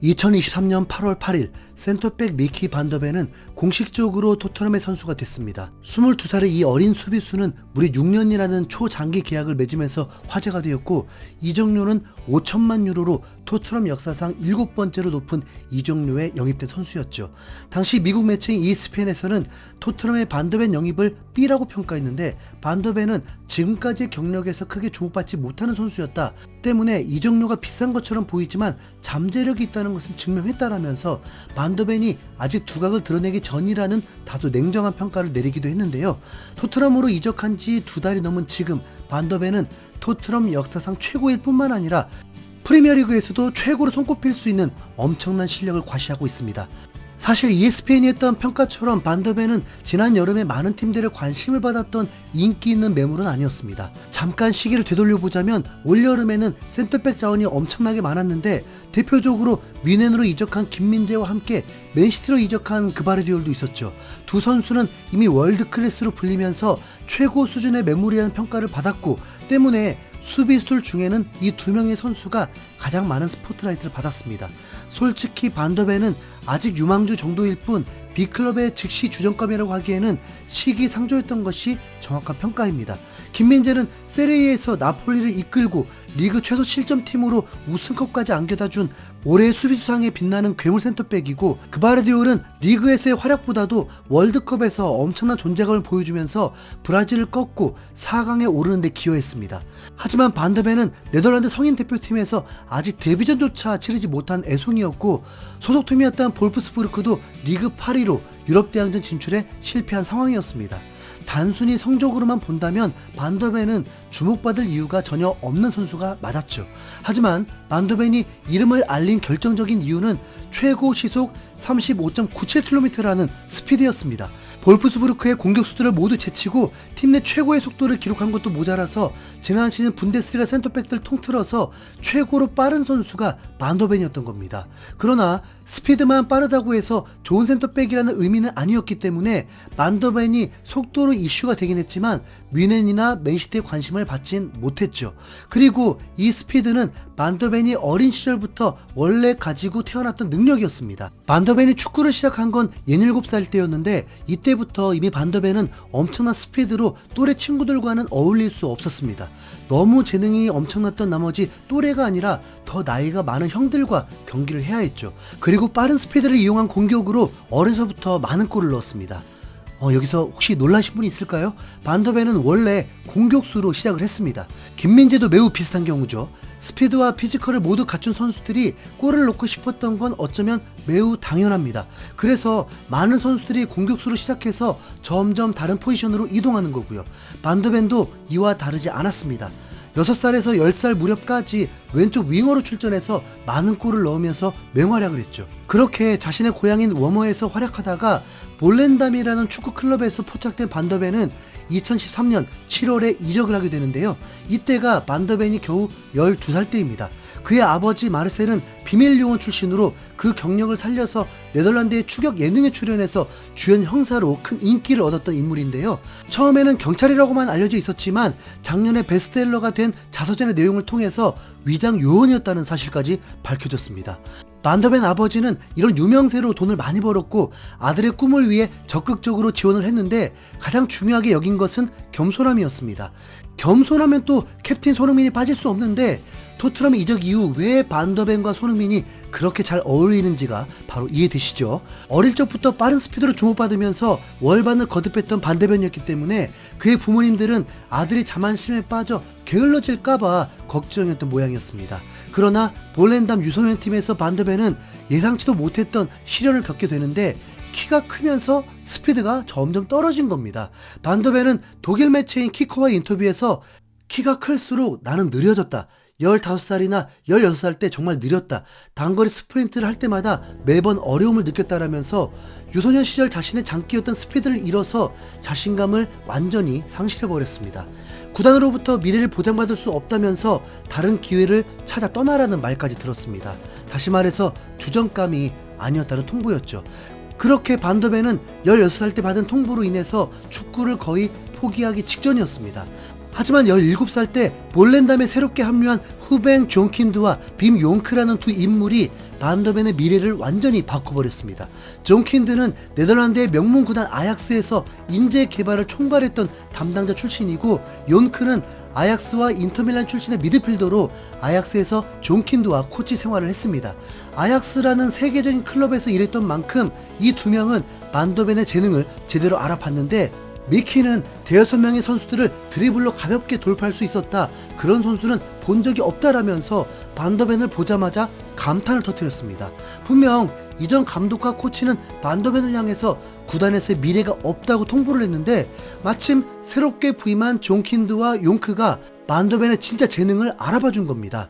2023년 8월 8일 센터백 미키 반더벤은 공식적으로 토트넘의 선수가 됐습니다. 22살의 이 어린 수비수는 무려 6년이라는 초장기 계약을 맺으면서 화제가 되었고, 이적료는 5천만 유로로 토트넘 역사상 7번째로 높은 이적료에 영입된 선수였죠. 당시 미국 매체인 ESPN에서는 토트넘의 반더벤 영입을 B라고 평가했는데, 반더벤은 지금까지의 경력에서 크게 주목받지 못하는 선수였다 때문에 이적료가 비싼 것처럼 보이지만 잠재력이 있다는 것은 증명했다라면서 반더벤이 아직 두각을 드러내기 전이라는 다소 냉정한 평가를 내리기도 했는데요. 토트넘으로 이적한 지 2달이 넘은 지금 반더벤은 토트넘 역사상 최고일 뿐만 아니라 프리미어리그에서도 최고로 손꼽힐 수 있는 엄청난 실력을 과시하고 있습니다. 사실 ESPN이 했던 평가처럼 반더벤은 지난 여름에 많은 팀들의 관심을 받았던 인기 있는 매물은 아니었습니다. 잠깐 시기를 되돌려보자면 올여름에는 센터백 자원이 엄청나게 많았는데, 대표적으로 뮌헨으로 이적한 김민재와 함께 맨시티로 이적한 그바르디올도 있었죠. 두 선수는 이미 월드 클래스로 불리면서 최고 수준의 매물이라는 평가를 받았고, 때문에 수비수들 중에는 이 두 명의 선수가 가장 많은 스포트라이트를 받았습니다. 솔직히 반더벤은 아직 유망주 정도일 뿐 B클럽의 즉시 주전감이라고 하기에는 시기상조였던 것이 정확한 평가입니다. 김민재는 세리에에서 나폴리를 이끌고 리그 최소 실점팀으로 우승컵까지 안겨다준 올해의 수비수상에 빛나는 괴물 센터백이고, 그바르디올은 리그에서의 활약보다도 월드컵에서 엄청난 존재감을 보여주면서 브라질을 꺾고 4강에 오르는 데 기여했습니다. 하지만 반더벤은 네덜란드 성인 대표팀에서 아직 데뷔전조차 치르지 못한 애송이었고, 소속팀이었던 볼프스부르크도 리그 8위로 유럽대항전 진출에 실패한 상황이었습니다. 단순히 성적으로만 본다면 반더벤은 주목받을 이유가 전혀 없는 선수가 맞았죠. 하지만 반더벤이 이름을 알린 결정적인 이유는 최고 시속 35.97km라는 스피드였습니다. 볼프스부르크의 공격수들을 모두 제치고 팀 내 최고의 속도를 기록한 것도 모자라서 지난 시즌 분데스리가 센터백들을 통틀어서 최고로 빠른 선수가 반더벤이었던 겁니다. 그러나 스피드만 빠르다고 해서 좋은 센터백이라는 의미는 아니었기 때문에 반더벤이 속도로 이슈가 되긴 했지만 뮌헨이나 맨시티의 관심을 받진 못했죠. 그리고 이 스피드는 반더벤이 어린 시절부터 원래 가지고 태어났던 능력이었습니다. 반더벤이 축구를 시작한 건 17살 때였는데, 이때부터 이미 반더벤은 엄청난 스피드로 또래 친구들과는 어울릴 수 없었습니다. 너무 재능이 엄청났던 나머지 또래가 아니라 더 나이가 많은 형들과 경기를 해야 했죠. 그리고 빠른 스피드를 이용한 공격으로 어려서부터 많은 골을 넣었습니다. 여기서 혹시 놀라신 분이 있을까요? 반더벤은 원래 공격수로 시작을 했습니다. 김민재도 매우 비슷한 경우죠. 스피드와 피지컬을 모두 갖춘 선수들이 골을 넣고 싶었던 건 어쩌면 매우 당연합니다. 그래서 많은 선수들이 공격수로 시작해서 점점 다른 포지션으로 이동하는 거고요. 반더벤도 이와 다르지 않았습니다. 6살에서 10살 무렵까지 왼쪽 윙어로 출전해서 많은 골을 넣으면서 맹활약을 했죠. 그렇게 자신의 고향인 워머에서 활약하다가 볼렌담이라는 축구 클럽에서 포착된 반더벤은 2013년 7월에 이적을 하게 되는데요. 이때가 반더벤이 겨우 12살 때입니다. 그의 아버지 마르셀은 비밀 요원 출신으로 그 경력을 살려서 네덜란드의 추격 예능에 출연해서 주연 형사로 큰 인기를 얻었던 인물인데요. 처음에는 경찰이라고만 알려져 있었지만 작년에 베스트셀러가 된 자서전의 내용을 통해서 위장 요원이었다는 사실까지 밝혀졌습니다. 반더벤 아버지는 이런 유명세로 돈을 많이 벌었고 아들의 꿈을 위해 적극적으로 지원을 했는데, 가장 중요하게 여긴 것은 겸손함이었습니다. 겸손하면 또 캡틴 손흥민이 빠질 수 없는데, 토트넘 이적 이후 왜 반더벤과 손흥민이 그렇게 잘 어울리는지가 바로 이해되시죠? 어릴 적부터 빠른 스피드로 주목받으면서 월반을 거듭했던 반더벤이었기 때문에 그의 부모님들은 아들이 자만심에 빠져 게을러질까봐 걱정했던 모양이었습니다. 그러나 볼렌담 유소년팀에서 반더벤은 예상치도 못했던 시련을 겪게 되는데, 키가 크면서 스피드가 점점 떨어진 겁니다. 반더벤은 독일 매체인 키커와의 인터뷰에서 키가 클수록 나는 느려졌다. 15살이나 16살 때 정말 느렸다. 단거리 스프린트를 할 때마다 매번 어려움을 느꼈다라면서 유소년 시절 자신의 장기였던 스피드를 잃어서 자신감을 완전히 상실해버렸습니다. 구단으로부터 미래를 보장받을 수 없다면서 다른 기회를 찾아 떠나라는 말까지 들었습니다. 다시 말해서 주전감이 아니었다는 통보였죠. 그렇게 반더벤은 16살 때 받은 통보로 인해서 축구를 거의 포기하기 직전이었습니다. 하지만 17살 때 볼렌담에 새롭게 합류한 후벤 존킨드와 빔 용크라는 두 인물이 반더벤의 미래를 완전히 바꿔버렸습니다. 존킨드는 네덜란드의 명문 구단 아약스에서 인재 개발을 총괄했던 담당자 출신이고, 용크는 아약스와 인터밀란 출신의 미드필더로 아약스에서 존킨드와 코치 생활을 했습니다. 아약스라는 세계적인 클럽에서 일했던 만큼 이 두 명은 반더벤의 재능을 제대로 알아봤는데, 미키는 대여섯 명의 선수들을 드리블로 가볍게 돌파할 수 있었다, 그런 선수는 본 적이 없다라면서 반더벤을 보자마자 감탄을 터뜨렸습니다. 분명 이전 감독과 코치는 반더벤을 향해서 구단에서의 미래가 없다고 통보를 했는데, 마침 새롭게 부임한 존킨드와 용크가 반더벤의 진짜 재능을 알아봐 준 겁니다.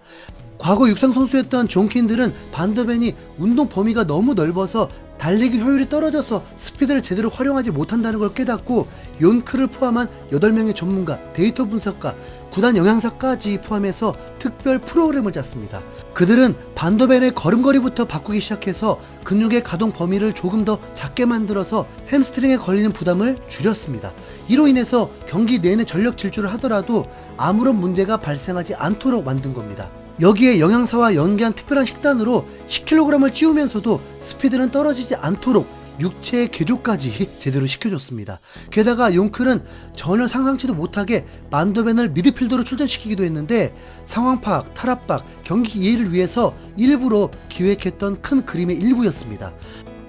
과거 육상 선수였던 존킨들은 반더벤이 운동 범위가 너무 넓어서 달리기 효율이 떨어져서 스피드를 제대로 활용하지 못한다는 걸 깨닫고, 용크를 포함한 8명의 전문가, 데이터 분석가, 구단 영양사까지 포함해서 특별 프로그램을 짰습니다. 그들은 반더벤의 걸음걸이부터 바꾸기 시작해서 근육의 가동 범위를 조금 더 작게 만들어서 햄스트링에 걸리는 부담을 줄였습니다. 이로 인해서 경기 내내 전력 질주를 하더라도 아무런 문제가 발생하지 않도록 만든 겁니다. 여기에 영양사와 연계한 특별한 식단으로 10kg을 찌우면서도 스피드는 떨어지지 않도록 육체의 개조까지 제대로 시켜줬습니다. 게다가 용클은 전혀 상상치도 못하게 반더벤을 미드필더로 출전시키기도 했는데, 상황 파악, 탈압박, 경기 이해를 위해서 일부러 기획했던 큰 그림의 일부였습니다.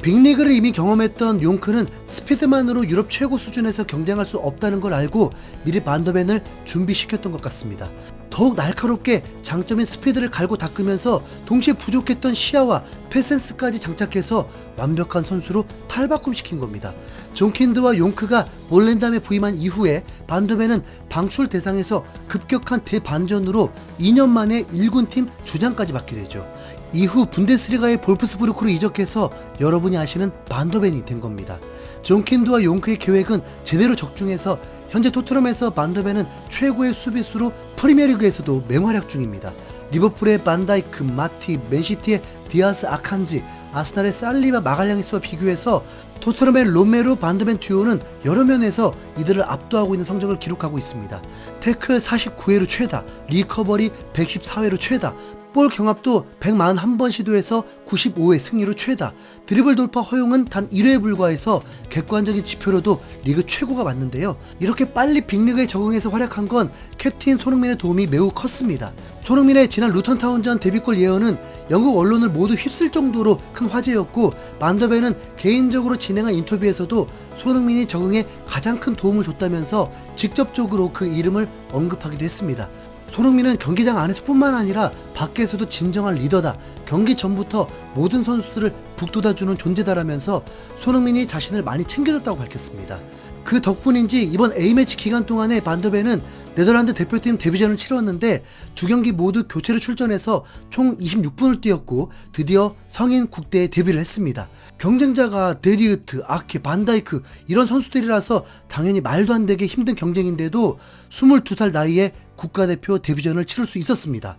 빅리그를 이미 경험했던 용크는 스피드만으로 유럽 최고 수준에서 경쟁할 수 없다는 걸 알고 미리 반더벤을 준비시켰던 것 같습니다. 더욱 날카롭게 장점인 스피드를 갈고 닦으면서 동시에 부족했던 시야와 패센스까지 장착해서 완벽한 선수로 탈바꿈시킨 겁니다. 존킨드와 용크가 볼렌담에 부임한 이후에 반더벤은 방출 대상에서 급격한 대반전으로 2년 만에 1군팀 주장까지 맡게 되죠. 이후 분데스리가의 볼프스부르크로 이적해서 여러분이 아시는 반더벤이 된 겁니다. 존킨드와 용크의 계획은 제대로 적중해서 현재 토트넘에서 반더벤은 최고의 수비수로 프리미어리그에서도 맹활약 중입니다. 리버풀의 반다이크, 마티, 맨시티의 디아스, 아칸지, 아스날의 살리바, 마갈량이스와 비교해서 토트넘의 로메로, 반더벤 듀오는 여러 면에서 이들을 압도하고 있는 성적을 기록하고 있습니다. 태클 49회로 최다, 리커버리 114회로 최다, 볼 경합도 141번 시도해서 95회 승리로 최다, 드리블 돌파 허용은 단 1회에 불과해서 객관적인 지표로도 리그 최고가 맞는데요. 이렇게 빨리 빅리그에 적응해서 활약한 건 캡틴 손흥민의 도움이 매우 컸습니다. 손흥민의 지난 루턴타운전 데뷔골 예언은 영국 언론을 모두 휩쓸 정도로 큰 화제였고, 반더벤은 개인적으로 진행한 인터뷰에서도 손흥민이 적응에 가장 큰 도움을 줬다면서 직접적으로 그 이름을 언급하기도 했습니다. 손흥민은 경기장 안에서뿐만 아니라 밖에서도 진정한 리더다, 경기 전부터 모든 선수들을 북돋아주는 존재다라면서 손흥민이 자신을 많이 챙겨줬다고 밝혔습니다. 그 덕분인지 이번 A매치 기간 동안에 반더벤은 네덜란드 대표팀 데뷔전을 치렀는데 두 경기 모두 교체로 출전해서 총 26분을 뛰었고 드디어 성인 국대에 데뷔를 했습니다. 경쟁자가 데리으트, 아케, 반다이크 이런 선수들이라서 당연히 말도 안 되게 힘든 경쟁인데도 22살 나이에 국가대표 데뷔전을 치를 수 있었습니다.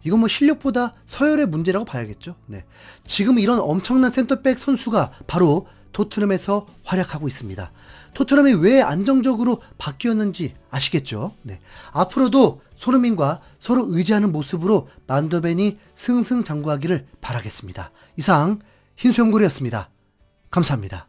이건 뭐 실력보다 서열의 문제라고 봐야겠죠. 네. 지금 이런 엄청난 센터백 선수가 바로 토트넘에서 활약하고 있습니다. 토트넘이 왜 안정적으로 바뀌었는지 아시겠죠? 네. 앞으로도 손흥민과 서로 의지하는 모습으로 반더벤이 승승장구하기를 바라겠습니다. 이상 흰수염고래였습니다. 감사합니다.